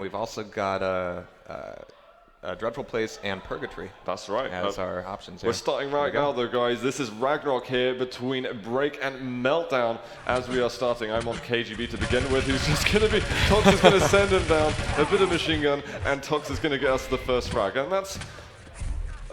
We've also got Dreadful Place and Purgatory. That's right. As our options here. We're starting right now, though, guys. This is Ragnarok here between Break and Meltdown. As we are starting, I'm on KGB to begin with, who's just going to be... Tox is going to send him down, a bit of machine gun, and Tox is going to get us the first frag. And that's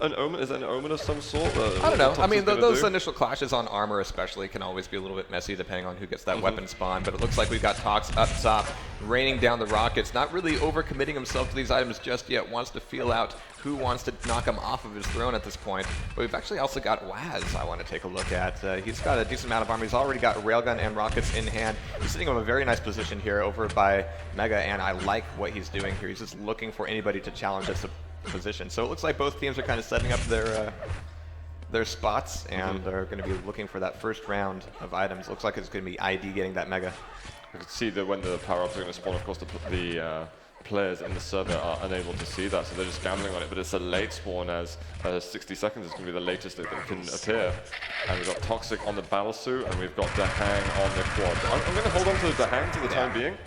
an omen. Is that an omen of some sort? I don't know. I mean, those initial clashes on armor especially can always be a little bit messy depending on who gets that weapon spawn. But it looks like we've got Tox up top, raining down the rockets, not really overcommitting himself to these items just yet, wants to feel out who wants to knock him off of his throne at this point. But we've actually also got Waz I want to take a look at. He's got a decent amount of armor. He's already got railgun and rockets in hand. He's sitting in a very nice position here over by Mega, and I like what he's doing here. He's just looking for anybody to challenge this position. So it looks like both teams are kind of setting up their spots and are going to be looking for that first round of items. Looks like it's going to be ID getting that Mega. You can see that when the power-ups are going to spawn, of course, the players in the server are unable to see that, so they're just gambling on it, but it's a late spawn as 60 seconds is going to be the latest that can appear. And we've got Toxic on the battle suit, and we've got Dahang on the quad. I'm going to hold on to the Dahang for the time being,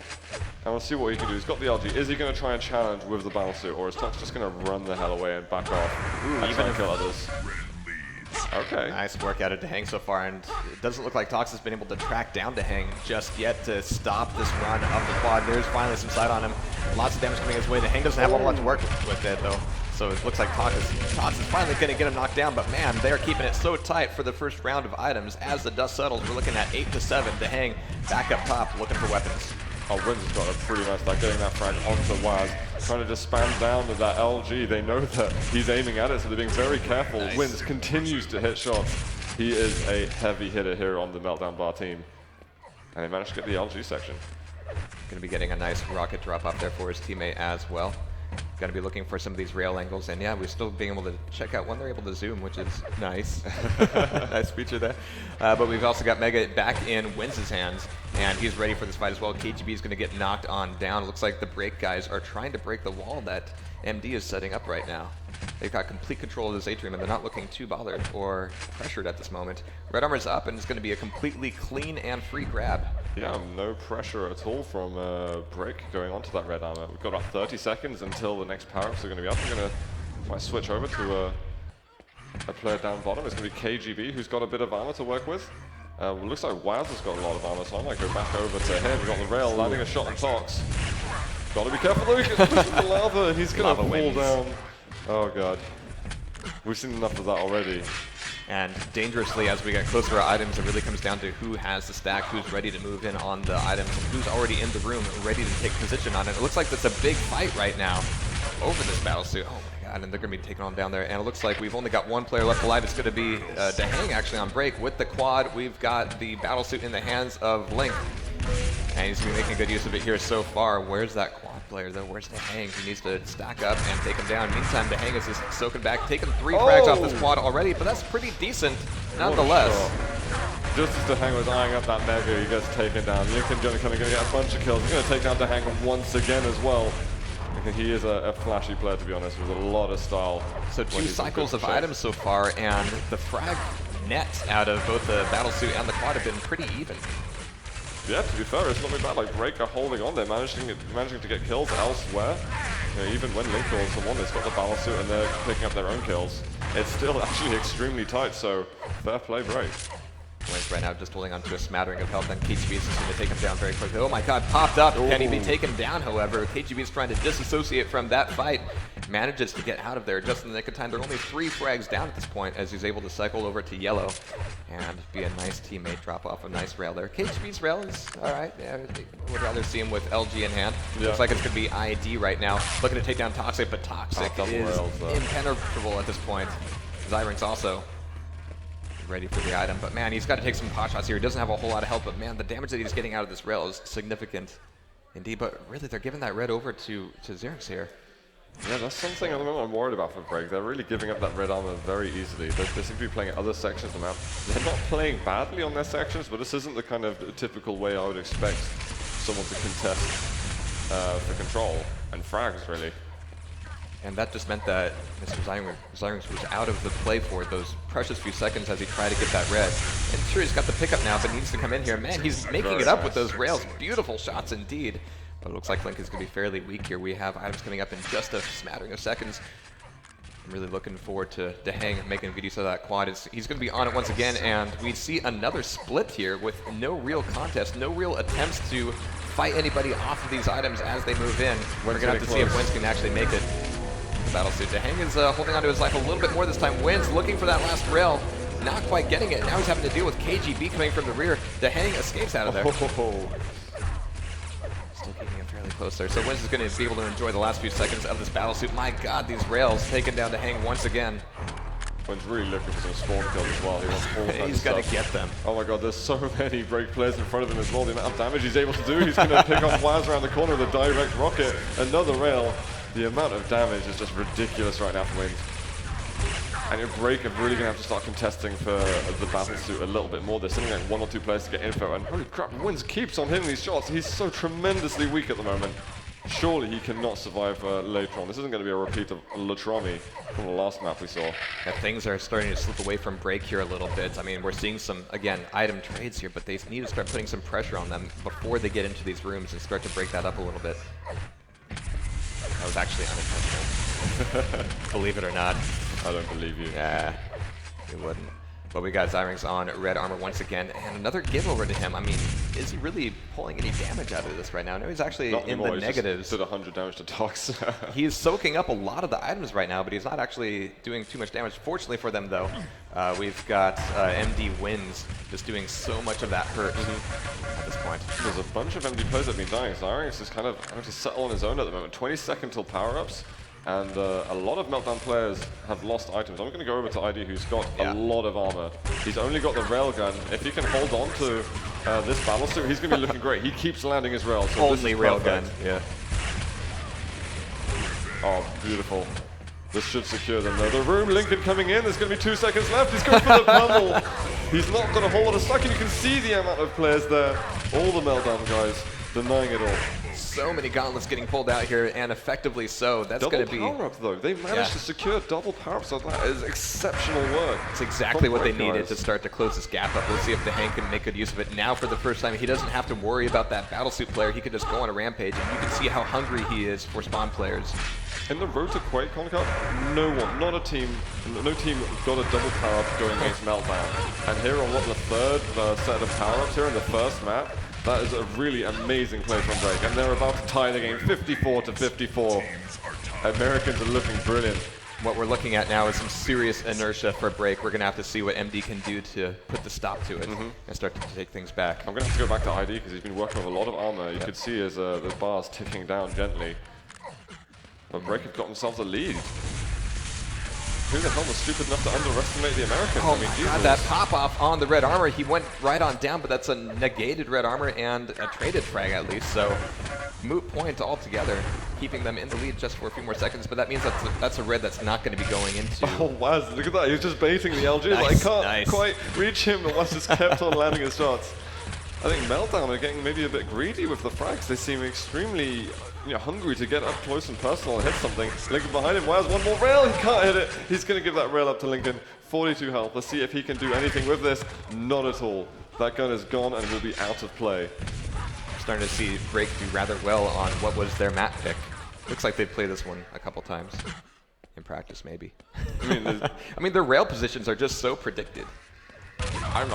and we'll see what he can do. He's got the LG. Is he going to try and challenge with the battle suit, or is Tox just going to run the hell away and back off and try and kill others? Okay. Nice work out of Dahang so far, and it doesn't look like Tox has been able to track down Dahang just yet to stop this run of the quad. There's finally some sight on him. Lots of damage coming his way. Dahang doesn't have a whole lot to work with it, though. So it looks like Tox is finally going to get him knocked down, but man, they're keeping it so tight for the first round of items. As the dust settles, we're looking at 8 to 7. Dahang back up top looking for weapons. Oh, Wins has got a pretty nice start getting that frag onto Waz. Trying to just spam down with that LG. They know that he's aiming at it, so they're being very careful. Nice. Wins continues to hit shots. He is a heavy hitter here on the Meltdown bar team. And they managed to get the LG section. Going to be getting a nice rocket drop up there for his teammate as well. Going to be looking for some of these rail angles, and yeah, we're still being able to check out when they're able to zoom, which is nice. Nice feature there. But we've also got Mega back in Wins' hands, and he's ready for this fight as well. KGB is going to get knocked on down. It looks like the break guys are trying to break the wall that MD is setting up right now. They've got complete control of this atrium, and they're not looking too bothered or pressured at this moment. Red Armor's up, and it's going to be a completely clean and free grab. Yeah, no pressure at all from Break going onto that Red Armor. We've got about 30 seconds until the next power-ups are going to be up. We're going to might switch over to a player down bottom. It's going to be KGB, who's got a bit of armor to work with. Looks like Waz has got a lot of armor, so I might go back over to him. We've got the rail landing a shot on Tox. Got to be careful though, he gets pushed with the lava, and he's going to fall down. Oh god. We've seen enough of that already. And dangerously, as we get closer to items, it really comes down to who has the stack, who's ready to move in on the items, and who's already in the room ready to take position on it. It looks like that's a big fight right now over this battle suit. Oh my god, and they're going to be taking on down there. And it looks like we've only got one player left alive. It's going to be Dahang actually on break with the quad. We've got the battle suit in the hands of Link. And he's going to be making good use of it here so far. Where's that quad player, though? Where's Dahang? He needs to stack up and take him down. Meantime, Dahang is just soaking back, taking 3 frags off this quad already, but that's pretty decent nonetheless. Just as Dahang was eyeing up that Mega, he gets taken down. Lincoln going to get a bunch of kills. He's going to take down Dahang once again as well. I think he is a flashy player, to be honest, with a lot of style. So 2 cycles of items so far, and the frag net out of both the battle suit and the quad have been pretty even. Yeah, to be fair, it's not been bad. Like, Break are holding on. They're managing to get kills elsewhere. You know, even when Link or someone has got the battle suit and they're picking up their own kills, it's still actually extremely tight, so fair play, Break. Wins right now just holding on to a smattering of health, and KGB is just going to take him down very quickly. Oh my god, popped up. Can he be taken down, however? KGB is trying to disassociate from that fight. Manages to get out of there just in the nick of time. They're only 3 frags down at this point as he's able to cycle over to yellow and be a nice teammate, drop off a nice rail there. KGB's rail is alright. Yeah, I would rather see him with LG in hand. Yeah. Looks like it's going to be ID right now. Looking to take down Toxic, but Toxic is impenetrable at this point. Zyrink's also ready for the item, but man, he's got to take some pot shots here. He doesn't have a whole lot of help, but man, the damage that he's getting out of this rail is significant indeed. But really, they're giving that red over to Zyrinx here. Yeah, that's something I'm worried about for Break. They're really giving up that red armor very easily. They seem to be playing other sections of the map. They're not playing badly on their sections, but this isn't the kind of typical way I would expect someone to contest for control and frags, really. And that just meant that Mr. Zyrinx was out of the play for those precious few seconds as he tried to get that red. And sure, he's got the pickup now, but needs to come in here. Man, he's making it up with those rails. Beautiful shots indeed But it looks like Link is going to be fairly weak here. We have items coming up in just a smattering of seconds. I'm really looking forward to Hang making good use of that quad. He's going to be on it once again, and we see another split here with no real contest, no real attempts to fight anybody off of these items as they move in. We're going to have to see if Wins can actually make it. The battlesuit. Hang is holding on to his life a little bit more this time. Wins looking for that last rail, not quite getting it. Now he's having to deal with KGB coming from the rear. Hang escapes out of there. Still keeping him fairly close there. So Wins is going to be able to enjoy the last few seconds of this battlesuit. My God, these rails taken down Hang once again. Wins really looking for some spawn kills as well. He wants all kinds He's of going to stuff. get them. Oh my God, there's so many break players in front of him as well. The amount of damage he's able to do. He's going to pick off Waz around the corner with a direct rocket. Another rail. The amount of damage is just ridiculous right now for Wins. And your break are really going to have to start contesting for the battlesuit a little bit more. There's something like 1 or 2 players to get info, and holy crap, Wins keeps on hitting these shots. He's so tremendously weak at the moment. Surely he cannot survive later on. This isn't going to be a repeat of Latrami from the last map we saw. Yeah, things are starting to slip away from break here a little bit. I mean, we're seeing some, again, item trades here, but they need to start putting some pressure on them before they get into these rooms and start to break that up a little bit. That was actually unintentional. Believe it or not. I don't believe you. Yeah, you wouldn't. But we got Zyrinx on red armor once again, and another give over to him. I mean, is he really pulling any damage out of this right now? No, he's actually Not in anymore. the negatives. He did 100 damage to Tox. He's soaking up a lot of the items right now, but he's not actually doing too much damage. Fortunately for them, though, we've got MD Wins just doing so much of that hurt at this point. There's a bunch of MD players that have been dying. Zyrinx is kind of having to settle on his own at the moment. 20 seconds till power-ups. And a lot of Meltdown players have lost items. I'm going to go over to ID, who's got a lot of armor. He's only got the railgun. If he can hold on to this battlesuit, he's going to be looking great. He keeps landing his rails. So only railgun. Yeah. Oh, beautiful. This should secure them though. The room, Lincoln coming in. There's going to be 2 seconds left. He's going for the pummel. He's not got a whole lot of slack, and you can see the amount of players there. All the Meltdown guys denying it all. So many gauntlets getting pulled out here, and effectively so. That's going to be double power-up though. They managed to secure double power-up, so that is exceptional work. It's exactly what they needed to start to close this gap up. Let's see if the Hang can make good use of it. Now for the first time, he doesn't have to worry about that battlesuit player. He can just go on a rampage, and you can see how hungry he is for spawn players. In the road to QuakeCon Cup, no team got a double power-up going against Meltdown. And here on the third set of power-ups here in the first map, that is a really amazing play from Break, and they're about to tie the game 54-54. Americans are looking brilliant. What we're looking at now is some serious inertia for Break. We're going to have to see what MD can do to put the stop to it and start to take things back. I'm going to have to go back to ID because he's been working with a lot of armor. You could see as the bars ticking down gently. But Break have got themselves a lead. Who the hell was stupid enough to underestimate the Americans? Oh I mean, my God, that pop-off on the red armor, he went right on down, but that's a negated red armor and a traded frag at least, so moot point altogether, keeping them in the lead just for a few more seconds, but that means that's a red that's not going to be going into... Oh, Waz, look at that, he was just baiting the LG, I can't quite reach him, but Waz just kept on landing his shots. I think Meltdown are getting maybe a bit greedy with the frags. They seem extremely hungry to get up close and personal and hit something. Lincoln behind him. Waz, one more rail. He can't hit it. He's going to give that rail up to Lincoln. 42 health. Let's see if he can do anything with this. Not at all. That gun is gone and will be out of play. I'm starting to see Break do rather well on what was their map pick. Looks like they've played this one a couple times. In practice, maybe. I mean, their rail positions are just so predicted. I'm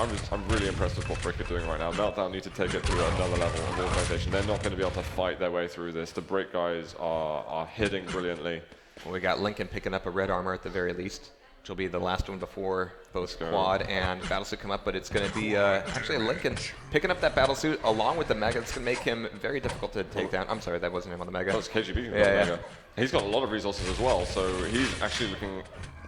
really impressed with what Brick are doing right now. Meltdown need to take it to another level of organization. They're not going to be able to fight their way through this. The Brick guys are hitting brilliantly. Well, we got Lincoln picking up a red armor at the very least, which will be the last one before both Quad and Battlesuit come up, but it's going to be actually Lincoln picking up that Battlesuit along with the Mega. It's going to make him very difficult to take down. I'm sorry, that wasn't him on the Mega. That was KGB. Mega. He's got a lot of resources as well, so he's actually looking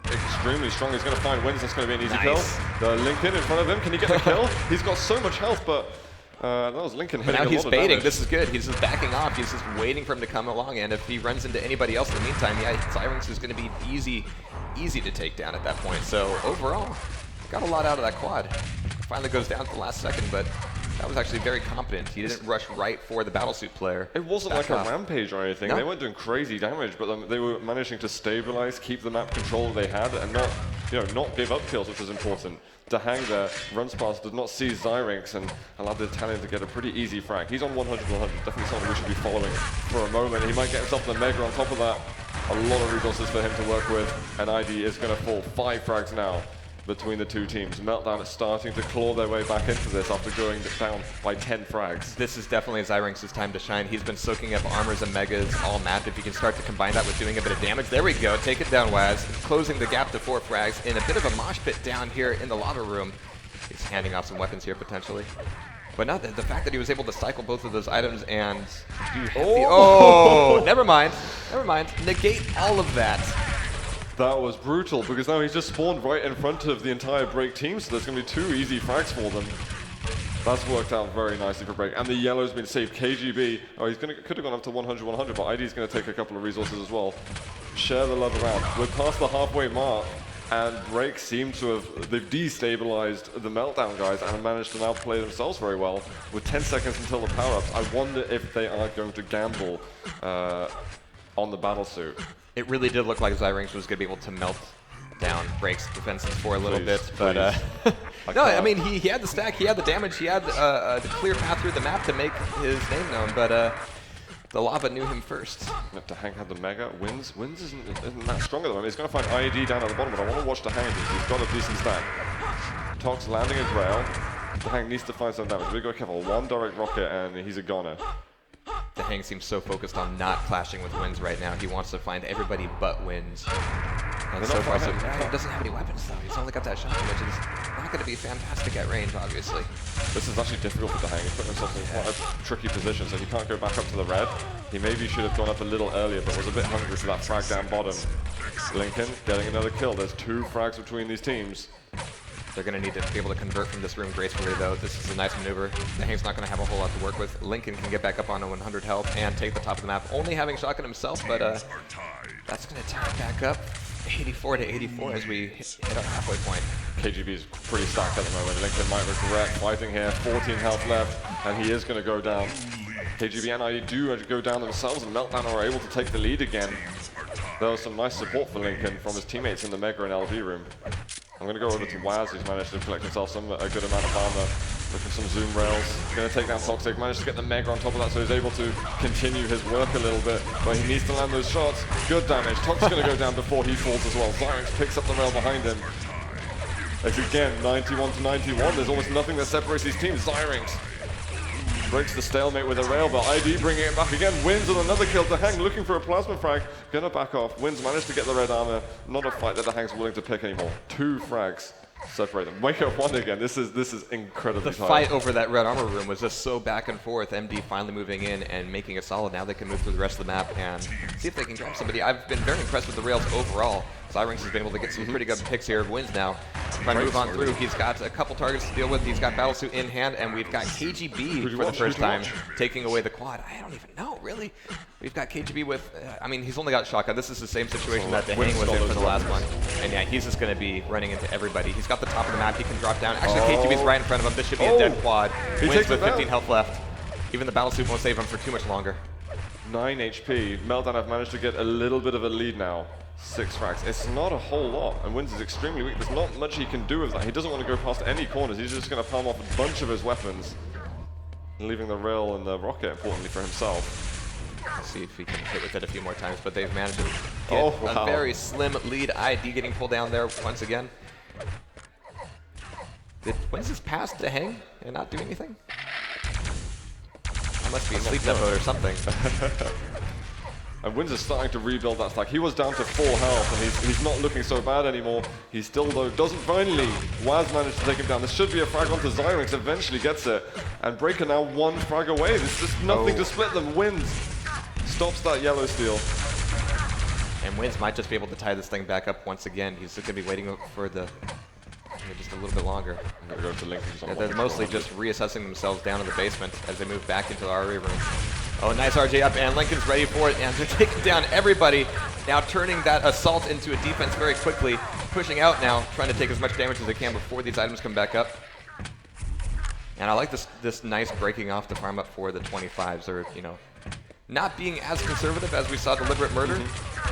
extremely strong. He's going to find Wins. That's going to be an easy kill. The Lincoln in front of him. Can he get the kill? He's got so much health, but that was Lincoln hitting a lot of damage. Now he's baiting. This is good. He's just backing off. He's just waiting for him to come along, and if he runs into anybody else in the meantime, yeah, Zyrinx is going to be easy to take down at that point. So overall, got a lot out of that quad. Finally goes down at the last second, but that was actually very competent. He didn't rush right for the Battlesuit player. It wasn't like a rampage or anything. No. They weren't doing crazy damage, but they were managing to stabilize, keep the map control they had, and not not give up kills, which is important. To hang there, runs past, does not see Zyrinx, and allowed the Italian to get a pretty easy frag. He's on 100-100, definitely something we should be following for a moment. He might get himself the Mega on top of that. A lot of resources for him to work with, and ID is going to fall 5 frags now between the two teams. Meltdown is starting to claw their way back into this after going down by 10 frags. This is definitely Zyrinx's time to shine. He's been soaking up armors and megas all map. If you can start to combine that with doing a bit of damage, there we go. Take it down, Waz. Closing the gap to 4 frags in a bit of a mosh pit down here in the lava room. He's handing off some weapons here potentially. But now the fact that he was able to cycle both of those items and do never mind. Negate all of that. That was brutal, because now he's just spawned right in front of the entire Break team, so there's going to be 2 easy frags for them. That's worked out very nicely for Break. And the yellow's been saved. KGB, could have gone up to 100-100, but ID is going to take a couple of resources as well. Share the love around. We're past the halfway mark, and Break seem to have, they've destabilized the Meltdown guys and have managed to now play themselves very well. With 10 seconds until the power-ups, I wonder if they are going to gamble on the battlesuit. It really did look like Zyrinx was going to be able to melt down Break's defenses for a little bit, but no, I mean he had the stack, he had the damage, he had the clear path through the map to make his name known, but the lava knew him first. To Hang had the Mega. Wins isn't that strong at the moment. He's going to find IED down at the bottom, but I want to watch the Hang because he's got a decent stack. Tox landing a Grail. The Hang needs to find some damage. We've got to be careful. 1 direct rocket and he's a goner. The Hang seems so focused on not clashing with Wins right now. He wants to find everybody but Wins. And so far, he doesn't have any weapons though. He's only got that shotgun, which is not going to be fantastic at range, obviously. This is actually difficult for the Hang. He's put himself in quite a tricky position, so he can't go back up to the red. He maybe should have gone up a little earlier, but was a bit hungry for that frag down bottom. Lincoln getting another kill. There's 2 frags between these teams. They're going to need to be able to convert from this room gracefully, though. This is a nice maneuver. The Hang's not going to have a whole lot to work with. Lincoln can get back up on a 100 health and take the top of the map, only having shotgun himself, but that's going to tie it back up. 84-84 as we hit our halfway point. KGB is pretty stacked at the moment. Lincoln might regret fighting here. 14 health left, and he is going to go down. KGB and ID do go down themselves, and Meltdown are able to take the lead again. There was some nice support for Lincoln from his teammates in the Mega and LV room. I'm going to go over to Waz, who's managed to collect himself a good amount of armor. Look for some zoom rails. Going to take down Toxic. Managed to get the Mega on top of that, so he's able to continue his work a little bit. But he needs to land those shots. Good damage. Toxic's going to go down before he falls as well. Zyrinx picks up the rail behind him. It's again 91-91. There's almost nothing that separates these teams. Zyrinx breaks the stalemate with a rail, but ID bringing it back again. Wins on another kill. The Hang looking for a plasma frag. Gonna back off. Wins managed to get the red armor. Not a fight that the Hang's willing to pick anymore. 2 frags separate them. Wake up 1 again. This is incredibly The tight. fight over that red armor room was just so back and forth. MD finally moving in and making it solid. Now they can move through the rest of the map and see if they can grab somebody. I've been very impressed with the rails overall. Zyrinx has been able to get some pretty good picks here. Wins now. Trying to move on through. He's got a couple targets to deal with. He's got Battlesuit in hand, and we've got KGB for the first time taking away the quad. I don't even know, really. We've got KGB with, I mean, he's only got shotgun. This is the same situation that the Hang was in for the last one. And yeah, he's just going to be running into everybody. He's got the top of the map. He can drop down. Actually, KGB's right in front of him. This should be a dead quad. Wins with 15 health left. Even the Battlesuit won't save him for too much longer. 9 HP. Meltdown have managed to get a little bit of a lead now. 6 frags. It's not a whole lot, and Wins is extremely weak. There's not much he can do with that. He doesn't want to go past any corners. He's just going to palm off a bunch of his weapons, leaving the rail and the rocket, importantly, for himself. Let's see if he can hit with it a few more times, but they've managed to get a very slim lead. ID getting pulled down there once again. Did Wins just pass to Hang and not do anything? That must be a sleep depot or something. And Wins is starting to rebuild that stack. He was down to 4 health, and he's not looking so bad anymore. He still, though, doesn't finally. Waz managed to take him down. This should be a frag onto Zyrinx, eventually gets it. And Breaker now 1 frag away. There's just nothing to split them. Wins stops that yellow steal. And Wins might just be able to tie this thing back up once again. He's just going to be waiting for the just a little bit longer. I'm going to go to Lincoln. They're mostly just reassessing themselves down in the basement as they move back into the RE room. Oh, nice RJ up, and Lincoln's ready for it, and they're taking down everybody. Now turning that assault into a defense very quickly, pushing out now, trying to take as much damage as they can before these items come back up. And I like this nice breaking off the farm up for the 25s, or, you know, not being as conservative as we saw Deliberate Murder.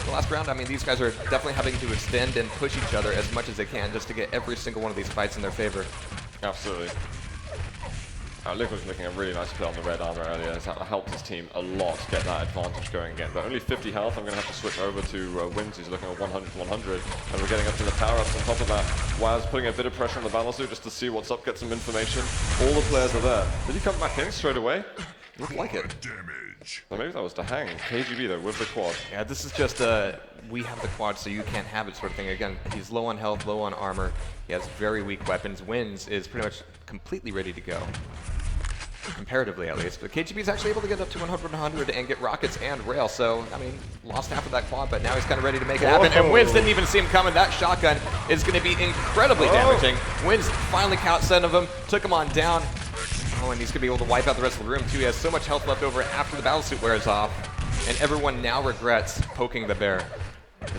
the last round, I mean, these guys are definitely having to extend and push each other as much as they can just to get every single one of these fights in their favor. Absolutely. Luke was making a really nice play on the red armor earlier. It's helped his team a lot to get that advantage going again. But only 50 health. I'm going to have to switch over to Wins, who's looking at 100-100. And we're getting up to the power-ups on top of that. Waz putting a bit of pressure on the battlesuit just to see what's up, get some information. All the players are there. Did he come back in straight away? Looked like it. Well, maybe that was to hang. KGB though, with the quad. Yeah, this is just we have the quad, so you can't have it sort of thing. Again, he's low on health, low on armor. He has very weak weapons. Wins is pretty much completely ready to go. Comparatively, at least. But KGB is actually able to get up to 100-100 and get rockets and rail. So, I mean, lost half of that quad, but now he's kind of ready to make it happen. And Wins didn't even see him coming. That shotgun is going to be incredibly damaging. Wins finally caught 7 of them, took him on down. Oh, and he's going to be able to wipe out the rest of the room, too. He has so much health left over after the battlesuit wears off. And everyone now regrets poking the bear.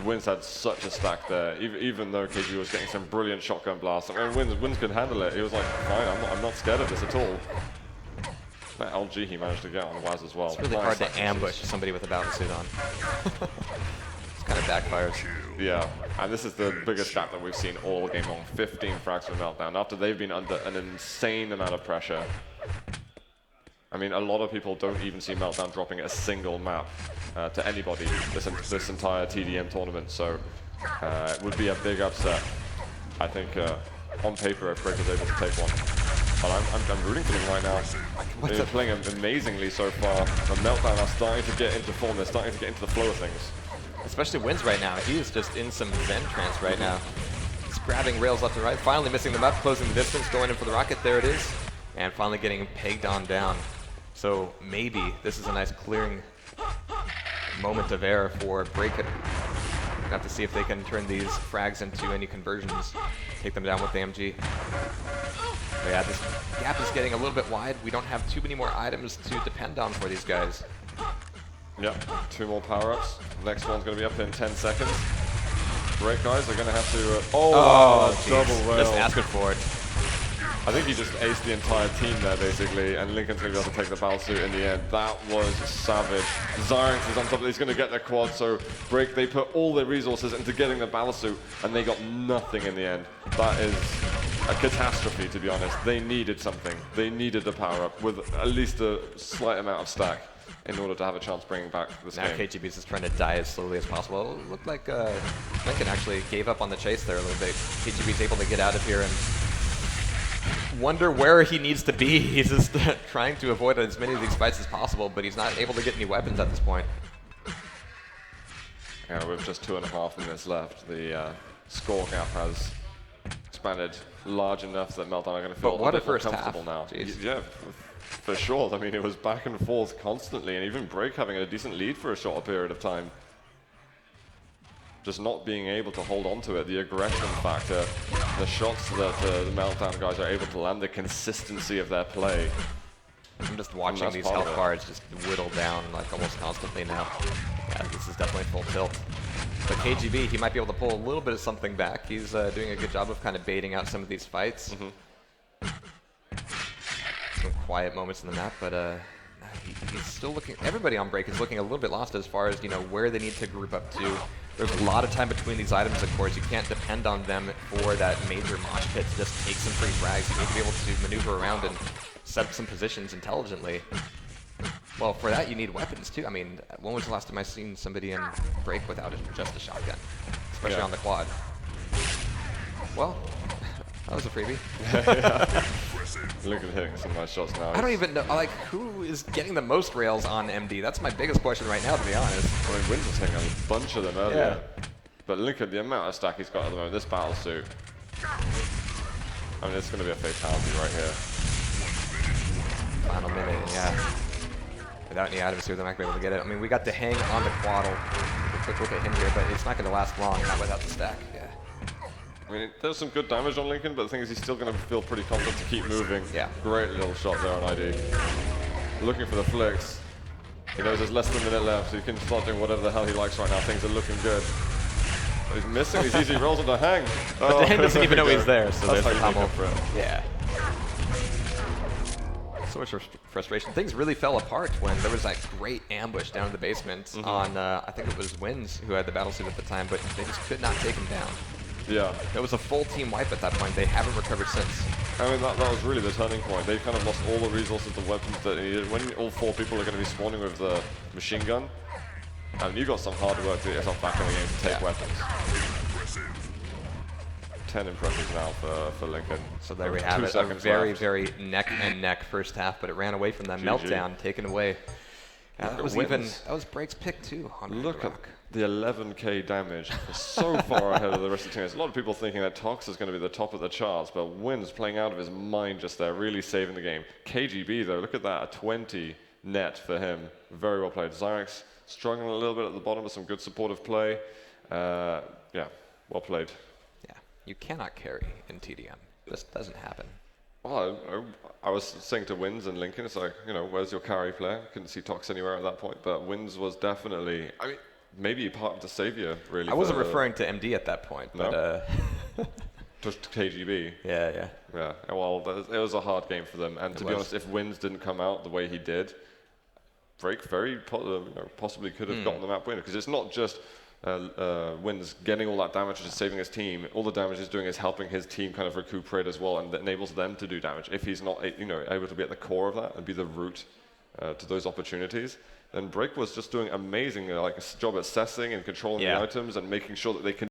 Wins had such a stack there, even though KGB was getting some brilliant shotgun blasts. I mean, Wins could handle it. He was like, fine, I'm not scared of this at all. That LG he managed to get on Waz as well. It's really hard to ambush somebody with a battlesuit on. It's kind of backfires. Yeah, and this is the biggest stat that we've seen all game long. 15 frags for Meltdown after they've been under an insane amount of pressure. I mean, a lot of people don't even see Meltdown dropping a single map to anybody this entire TDM tournament, so it would be a big upset. I think on paper if Break was able to take one. But I'm rooting for them right now. They're playing amazingly so far, but Meltdown are starting to get into form. They're starting to get into the flow of things. Especially Wins right now. He is just in some zen trance right now. He's grabbing rails left and right, finally missing them up, closing the distance, going in for the rocket. There it is. And finally getting pegged on down. So maybe this is a nice clearing moment of air for Break. We'll have to see if they can turn these frags into any conversions, take them down with the MG. But yeah, this gap is getting a little bit wide. We don't have too many more items to depend on for these guys. Yep, 2 more power-ups. Next one's going to be up in 10 seconds. Break guys are going to have to... double rail. Just asking for it. I think he just aced the entire team there, basically, and Lincoln's going to be able to take the battlesuit in the end. That was savage. Zyrax is on top of it. He's going to get the quad, so Break, they put all their resources into getting the battlesuit, and they got nothing in the end. That is a catastrophe, to be honest. They needed something. They needed the power-up with at least a slight amount of stack in order to have a chance bringing back this game. Now KGB is just trying to die as slowly as possible. It looked like Lincoln actually gave up on the chase there a little bit. KGB is able to get out of here and wonder where he needs to be. He's just trying to avoid as many of these fights as possible, but he's not able to get any weapons at this point. Yeah, with just 2.5 minutes left, the score gap has expanded large enough that Meltdown are going to feel a little bit more comfortable now. Yeah, for sure. I mean, it was back and forth constantly, and even Break having a decent lead for a shorter period of time. Just not being able to hold on to it, the aggression factor, the shots that the Meltdown guys are able to land, the consistency of their play. I'm just watching these health bars just whittle down like almost constantly now. Yeah, this is definitely full tilt. But KGB, he might be able to pull a little bit of something back. He's doing a good job of kind of baiting out some of these fights. Some quiet moments in the map, but he's still looking, everybody on Break is looking a little bit lost as far as, you know, where they need to group up to. There's a lot of time between these items, of course. You can't depend on them for that major mosh pit to just take some free frags. You need to be able to maneuver around and set up some positions intelligently. Well, for that, you need weapons, too. I mean, when was the last time I seen somebody in Break without just a shotgun? Especially on the quad. Well, that was a freebie. Lincoln hitting some nice shots now. I don't even know, like, who is getting the most rails on MD? That's my biggest question right now, to be honest. I mean, Wins was hitting a bunch of them earlier. But Lincoln, the amount of stack he's got at the moment, this battlesuit, I mean, it's going to be a fatality right here. Final minute, yeah. Without any items here, they're not going to be able to get it. I mean, we got the hang on the quaddle. A quick look at him here, but it's not going to last long, not without the stack. Yeah. I mean, there's some good damage on Lincoln, but the thing is he's still going to feel pretty confident to keep moving. Yeah. Great little shot there on ID. Looking for the flicks. He knows there's less than a minute left, so he can start doing whatever the hell he likes right now. Things are looking good. But he's missing these easy rolls on the hang. But the hang doesn't even know he's there, so that's there's how the you make combo. up for it. Yeah. so much frustration. Things really fell apart when there was that great ambush down in the basement on, I think it was Wins who had the battle suit at the time, but they just could not take him down. Yeah. It was a full team wipe at that point. They haven't recovered since. I mean, that was really the turning point. They kind of lost all the resources, the weapons that they needed. When all 4 people are going to be spawning with the machine gun, and you've got some hard work to get yourself back in the game to take weapons. 10 impressions now for Lincoln. So there we have it. A very, very neck and neck first half, but it ran away from them. Meltdown taken away. That was Break's pick too. Look at the 11k damage. So far ahead of the rest of the team. There's a lot of people thinking that Tox is going to be the top of the charts, but Wynn's playing out of his mind just there, really saving the game. KGB though, look at that, a 20 net for him. Very well played. Zyrex struggling a little bit at the bottom with some good supportive play. Yeah, well played. Yeah, you cannot carry in TDM. This doesn't happen. Well, I was saying to Wins and Lincoln, it's like, you know, where's your carry player? Couldn't see Tox anywhere at that point, but Wins was definitely, I mean, maybe part of the savior, really. I wasn't referring to MD at that point, but just KGB. Yeah. Well, it was a hard game for them, and to be honest, if Wins didn't come out the way he did, Break very possibly could have gotten the map winner, because it's not just Wins getting all that damage and saving his team. All the damage he's doing is helping his team kind of recuperate as well, and that enables them to do damage. If he's not, able to be at the core of that and be the root to those opportunities, then Break was just doing amazing, like a job assessing and controlling the items and making sure that they can